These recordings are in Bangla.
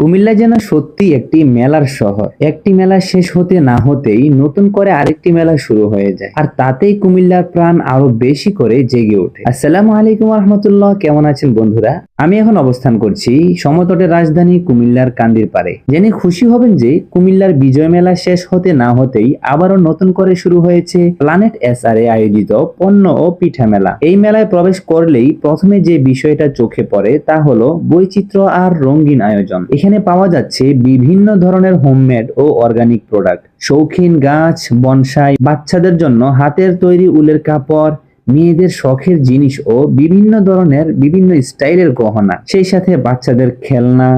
কুমিল্লা যেন সত্যি একটি মেলার শহর। একটি মেলা শেষ হতে না হতেই নতুন করে আরেকটি মেলা শুরু হয়ে যায়, আর তাতেই কুমিল্লার প্রাণ আরো বেশি করে জেগে ওঠে। আসসালামু আলাইকুম রহমতুল্লাহ, কেমন আছেন বন্ধুরা? আমি এখন অবস্থান করছি সমতটের রাজধানী কুমিল্লার কান্দির পাড়ে। জেনে খুশি হবেন যে কুমিল্লার বিজয় মেলা শেষ হতে না হতেই আবারও নতুন করে শুরু হয়েছে প্ল্যানেট এসআরএ আয়োজিত পণ্য ও পিঠা মেলা। এই মেলায় প্রবেশ করলেই প্রথমে যে বিষয়টা চোখে পড়ে তা হলো বৈচিত্র্য আর রঙিন আয়োজন। এখানে পাওয়া যাচ্ছে বিভিন্ন ধরনের হোমমেড ও অর্গানিক প্রোডাক্ট, শৌখিন গাছ, বনসাই, বাচ্চাদের জন্য হাতের তৈরি উলের কাপড়, মেয়েদের শখের জিনিস ও বিভিন্ন স্টাইলের গহনা, সেই সাথে বাচ্চাদের খেলনা,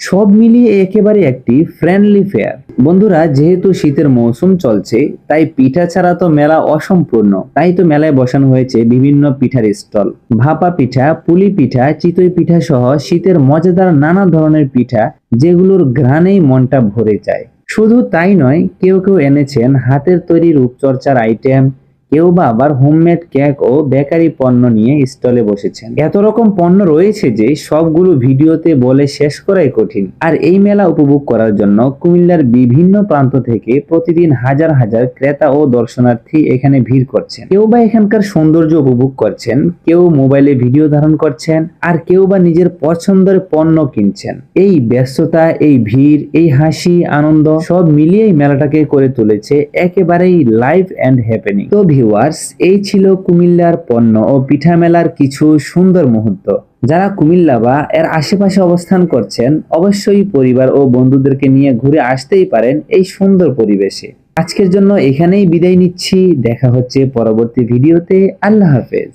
সব মিলিয়ে একেবারে একটি ফ্রেন্ডলি ফেয়ার। বন্ধুরা, যেহেতু শীতের মৌসুম চলছে তাই পিঠা ছাড়া তো মেলা অসম্পূর্ণ। তাই তো মেলায় বসানো হয়েছে বিভিন্ন পিঠার স্টল। ভাপা পিঠা, পুলি পিঠা, চিতই পিঠা সহ শীতের মজাদার নানা ধরনের পিঠা, যেগুলোর ঘ্রাণেই মনটা ভরে যায়। শুধু তাই নয়, কেউ কেউ এনেছেন হাতের তৈরি রূপচর্চার আইটেম, কেউ বা আবার হোমমেড কেক ও বেকারি পণ্য নিয়ে স্টলে বসেছেন। এত রকম পণ্য রয়েছে যে সবগুলো ভিডিওতে বলে শেষ করাই কঠিন। আর এই মেলা উপভোগ করার জন্য কুমিল্লার বিভিন্ন প্রান্ত থেকে প্রতিদিন হাজার হাজার ক্রেতা ও দর্শনার্থী এখানে ভিড় করছেন। কেউ বা এখানকার সৌন্দর্য উপভোগ করছেন, কেউ মোবাইলে ভিডিও ধারণ করছেন, আর কেউ বা নিজের পছন্দের পণ্য কিনছেন। এই ব্যস্ততা, এই ভিড়, এই হাসি, আনন্দ সব মিলিয়েই মেলাটাকে করে তুলেছে একেবারেই লাইভ এন্ড হ্যাপেনিং। তো ভিউয়ার্স, এই ছিল কুমিল্লার পণ্য ও পিঠা মেলার কিছু সুন্দর মুহূর্ত। যারা কুমিল্লা বা এর আশেপাশে অবস্থান করছেন, অবশ্যই পরিবার ও বন্ধুদেরকে নিয়ে ঘুরে আসতেই পারেন এই সুন্দর পরিবেশে। আজকের জন্য এখানেই বিদায় নিচ্ছি। দেখা হচ্ছে পরবর্তী ভিডিওতে। আল্লাহ হাফেজ।